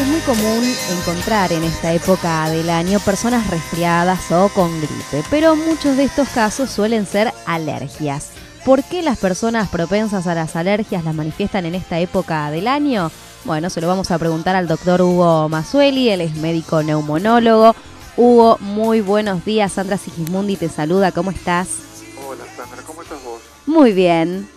Es muy común encontrar en esta época del año personas resfriadas o con gripe, pero muchos de estos casos suelen ser alergias. ¿Por qué las personas propensas a las alergias las manifiestan en esta época del año? Bueno, se lo vamos a preguntar al doctor Hugo Mazzueli, él es médico neumonólogo. Hugo, muy buenos días. Sandra Sigismundi te saluda, ¿cómo estás? Hola Sandra, ¿cómo estás vos? Muy bien,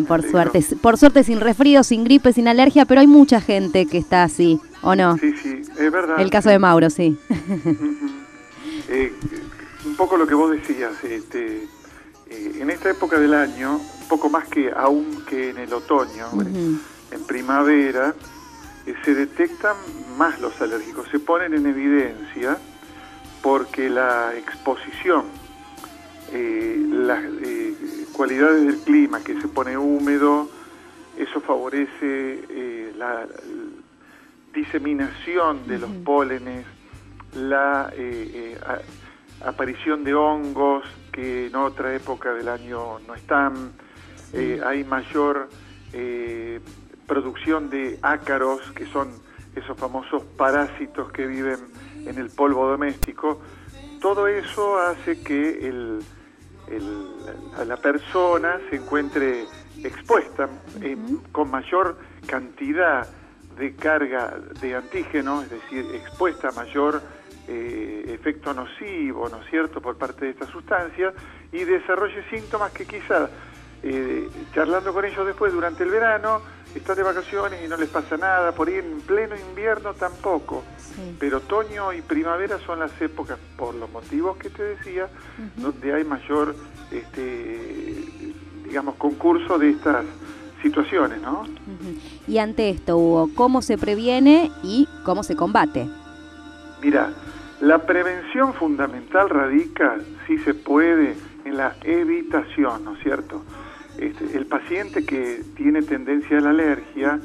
por suerte. Por suerte sin resfrío, sin gripe, sin alergia, pero hay mucha gente que está así, ¿o no? Sí, es verdad. El caso de Mauro, sí. Un poco lo que vos decías, en esta época del año, un poco más que aún que en el otoño, en primavera, se detectan más los alérgicos, se ponen en evidencia porque la exposición, las cualidades del clima, que se pone húmedo, eso favorece la diseminación de los pólenes, la aparición de hongos que en otra época del año no están, hay mayor producción de ácaros, que son esos famosos parásitos que viven en el polvo doméstico. Todo eso hace que la persona se encuentre expuesta con mayor cantidad de carga de antígeno, es decir, expuesta a mayor efecto nocivo, ¿no es cierto?, por parte de estas sustancias, y desarrolle síntomas que quizás charlando con ellos después durante el verano, están de vacaciones y no les pasa nada, por ahí en pleno invierno tampoco, pero otoño y primavera son las épocas, por los motivos que te decía, donde hay mayor, digamos, concurso de estas situaciones, ¿no? Y ante esto, Hugo, ¿cómo se previene y cómo se combate? Mira, la prevención fundamental radica, si se puede, en la evitación, ¿no es cierto? El paciente que tiene tendencia a la alergia,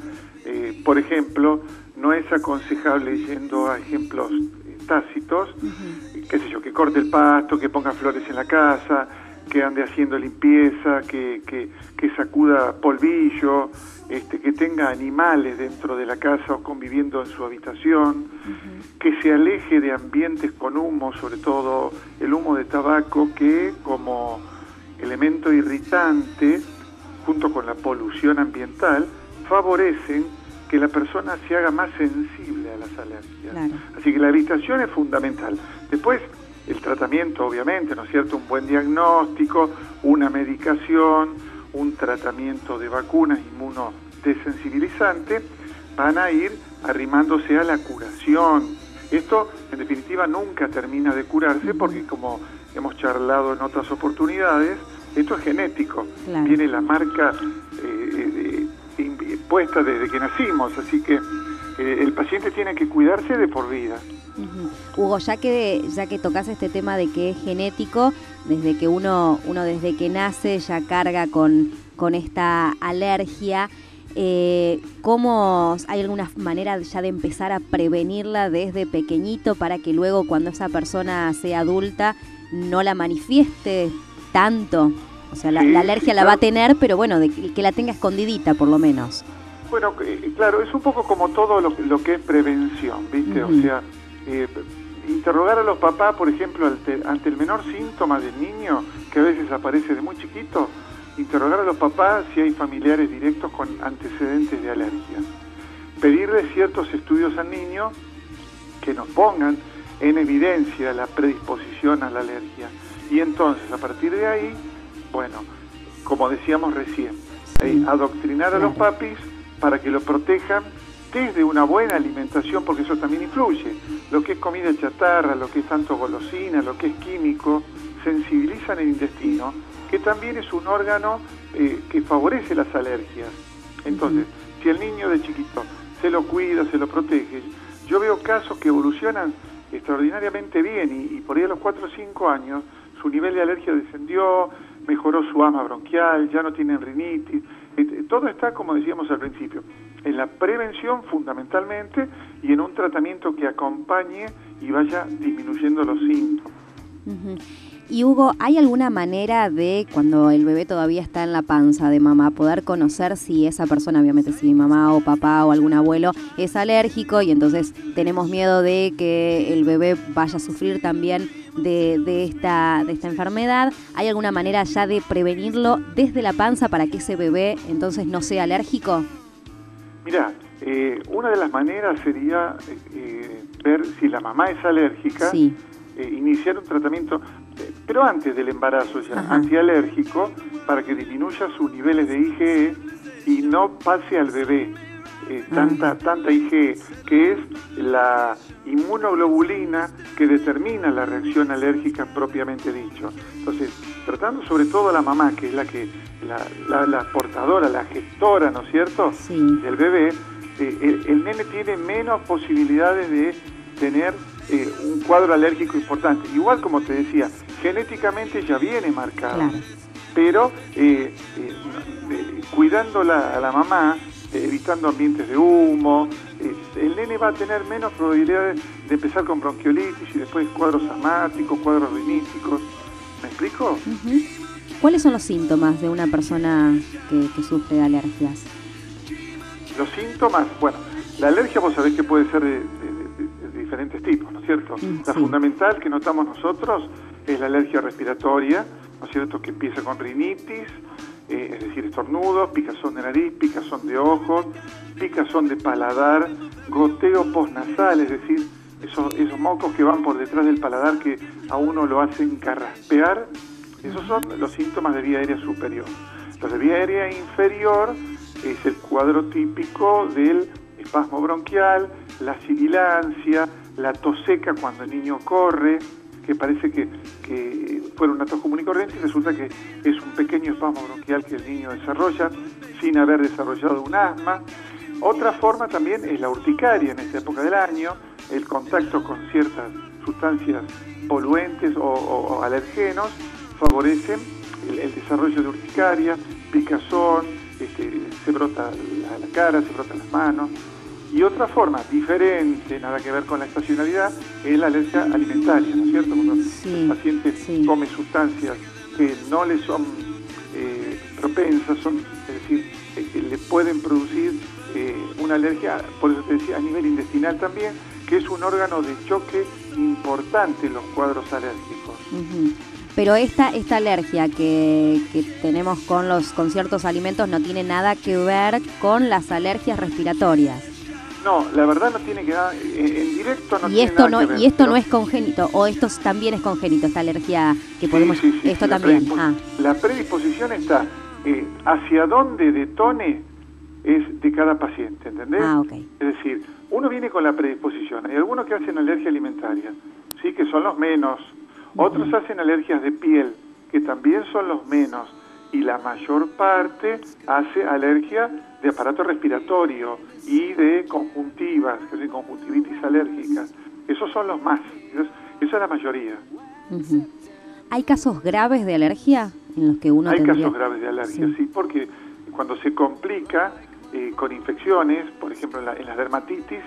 por ejemplo, no es aconsejable, yendo a ejemplos tácitos, qué sé yo, que corte el pasto, que ponga flores en la casa, que ande haciendo limpieza, que sacuda polvillo, que tenga animales dentro de la casa o conviviendo en su habitación, que se aleje de ambientes con humo, sobre todo el humo de tabaco, que como elemento irritante, junto con la polución ambiental, favorecen que la persona se haga más sensible a las alergias. Claro. Así que la evitación es fundamental. Después, el tratamiento, obviamente, ¿no es cierto? Un buen diagnóstico, una medicación, un tratamiento de vacunas inmunodesensibilizante, van a ir arrimándose a la curación. Esto, en definitiva, nunca termina de curarse porque, como hemos charlado en otras oportunidades, esto es genético. Claro. Tiene la marca puesta desde que nacimos, así que el paciente tiene que cuidarse de por vida. Hugo, ya que tocas este tema de que es genético, desde que uno desde que nace ya carga con esta alergia, ¿cómo hay alguna manera ya de empezar a prevenirla desde pequeñito para que luego cuando esa persona sea adulta no la manifieste tanto? O sea, la alergia la va a tener, pero bueno, que la tenga escondidita por lo menos. Bueno, claro, es un poco como todo lo que es prevención, ¿viste? O sea, interrogar a los papás, por ejemplo, ante el menor síntoma del niño, que a veces aparece de muy chiquito, interrogar a los papás si hay familiares directos con antecedentes de alergia. Pedirle ciertos estudios al niño que nos pongan en evidencia la predisposición a la alergia. Y entonces, a partir de ahí, bueno, como decíamos recién, adoctrinar a los papis para que lo protejan desde una buena alimentación, porque eso también influye. Lo que es comida chatarra, lo que es tanto golosina, lo que es químico, sensibilizan el intestino, que también es un órgano que favorece las alergias. Entonces, si el niño de chiquito se lo cuida, se lo protege, yo veo casos que evolucionan extraordinariamente bien y por ahí a los 4 o 5 años su nivel de alergia descendió, mejoró su asma bronquial, ya no tienen rinitis. Todo está, como decíamos al principio, en la prevención fundamentalmente y en un tratamiento que acompañe y vaya disminuyendo los síntomas. Y Hugo, ¿hay alguna manera de, cuando el bebé todavía está en la panza de mamá, poder conocer si esa persona, obviamente si mamá o papá o algún abuelo es alérgico y entonces tenemos miedo de que el bebé vaya a sufrir también de esta enfermedad? ¿Hay alguna manera ya de prevenirlo desde la panza para que ese bebé entonces no sea alérgico? Mirá, una de las maneras sería ver si la mamá es alérgica, sí. Iniciar un tratamiento, pero antes del embarazo ya, antialérgico, para que disminuya sus niveles de IgE y no pase al bebé tanta IgE, que es la inmunoglobulina que determina la reacción alérgica propiamente dicho. Entonces, tratando sobre todo a la mamá, que es la portadora, la gestora, ¿no es cierto?, sí, del bebé, el nene tiene menos posibilidades de tener un cuadro alérgico importante. Igual, como te decía, genéticamente ya viene marcado, claro, pero cuidándola a la mamá, evitando ambientes de humo, el nene va a tener menos probabilidades de empezar con bronquiolitis y después cuadros asmáticos, cuadros riníticos. ¿Me explico? ¿Cuáles son los síntomas de una persona que sufre de alergias? Los síntomas, bueno, la alergia vos sabés que puede ser de diferentes tipos, ¿no es cierto? La fundamental que notamos nosotros es la alergia respiratoria, ¿no es cierto?, que empieza con rinitis, es decir, estornudos, picazón de nariz, picazón de ojos, picazón de paladar, goteo postnasal, es decir, esos mocos que van por detrás del paladar que a uno lo hacen carraspear. Esos son los síntomas de vía aérea superior. Los de vía aérea inferior es el cuadro típico del espasmo bronquial, la sibilancia, la tos seca cuando el niño corre, que parece que fuera una tos común y corriente, y resulta que es un pequeño espasmo bronquial que el niño desarrolla sin haber desarrollado un asma. Otra forma también es la urticaria en esta época del año, el contacto con ciertas sustancias poluentes o alergenos favorecen el desarrollo de urticaria, picazón, se brota la cara, se brotan las manos. Y otra forma diferente, nada que ver con la estacionalidad, es la alergia alimentaria, ¿no es cierto? Cuando el paciente come sustancias que no le son propensas, es decir, le pueden producir una alergia, por eso te decía, a nivel intestinal también, que es un órgano de choque importante en los cuadros alérgicos. Pero esta alergia que tenemos con ciertos alimentos no tiene nada que ver con las alergias respiratorias. No, la verdad no tiene que nada, en directo no tiene esto nada que ver. ¿Y esto no es congénito? ¿O esto también es congénito, esta alergia que podemos...? Sí, esto también. La predisposición está hacia dónde detone es de cada paciente, ¿entendés? Okay. Es decir, uno viene con la predisposición. Hay algunos que hacen alergia alimentaria, sí, que son los menos. Otros hacen alergias de piel, que también son los menos. Y la mayor parte hace alergia de aparato respiratorio y de conjuntivas, que es conjuntivitis alérgica. Esos son los más, esa es la mayoría. ¿Hay casos graves de alergia en los que uno tendría? Hay casos graves de alergia, sí, porque cuando se complica con infecciones, por ejemplo en las dermatitis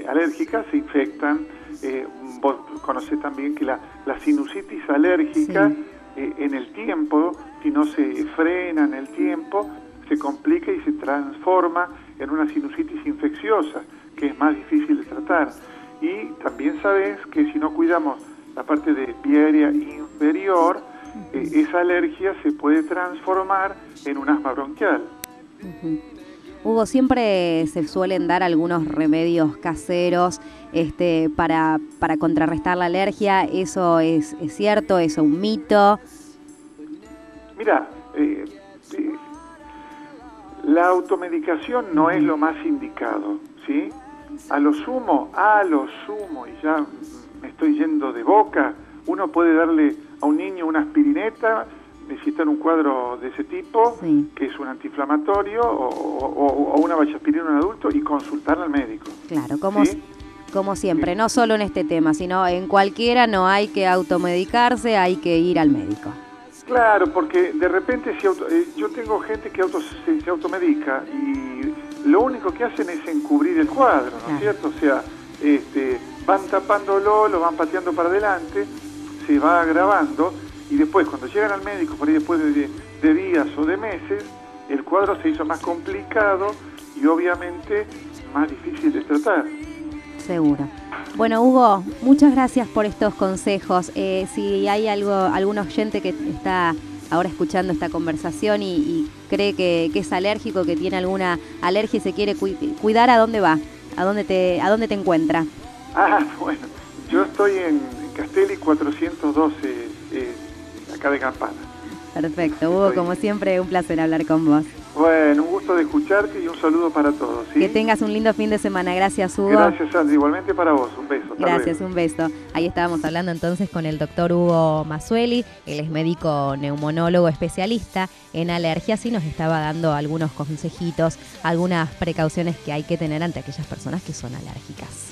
alérgicas se infectan. Vos conocés también que la sinusitis alérgica en el tiempo, si no se frena en el tiempo, se complica y se transforma en una sinusitis infecciosa, que es más difícil de tratar. Y también sabés que si no cuidamos la parte de vía aérea inferior, esa alergia se puede transformar en un asma bronquial. Hugo, siempre se suelen dar algunos remedios caseros para contrarrestar la alergia. ¿Eso es cierto? ¿Es un mito? Mira, la automedicación no es lo más indicado, ¿sí? A lo sumo, y ya me estoy yendo de boca, uno puede darle a un niño una aspirineta, necesitan un cuadro de ese tipo, que es un antiinflamatorio, o una vasoaspirina en un adulto, y consultar al médico. Claro, como siempre, no solo en este tema, sino en cualquiera no hay que automedicarse, hay que ir al médico. Claro, porque de repente yo tengo gente que se automedica y lo único que hacen es encubrir el cuadro, ¿no es cierto? O sea, van tapándolo, lo van pateando para adelante, se va agravando y después cuando llegan al médico, por ahí después de días o de meses, el cuadro se hizo más complicado y obviamente más difícil de tratar. Seguro. Bueno, Hugo, muchas gracias por estos consejos. Si hay algún oyente que está ahora escuchando esta conversación y cree que es alérgico, que tiene alguna alergia y se quiere cuidar, ¿a dónde va? ¿A dónde te encuentra? Bueno, yo estoy en Castelli 412, acá de Campana. Perfecto, Hugo, como siempre, un placer hablar con vos. Bueno, un gusto de escucharte y un saludo para todos, ¿sí? Que tengas un lindo fin de semana. Gracias, Hugo. Gracias, Sandra. Igualmente para vos. Un beso. Gracias, un beso. Ahí estábamos hablando entonces con el doctor Hugo Mazzueli. Él es médico neumonólogo especialista en alergias y nos estaba dando algunos consejitos, algunas precauciones que hay que tener ante aquellas personas que son alérgicas.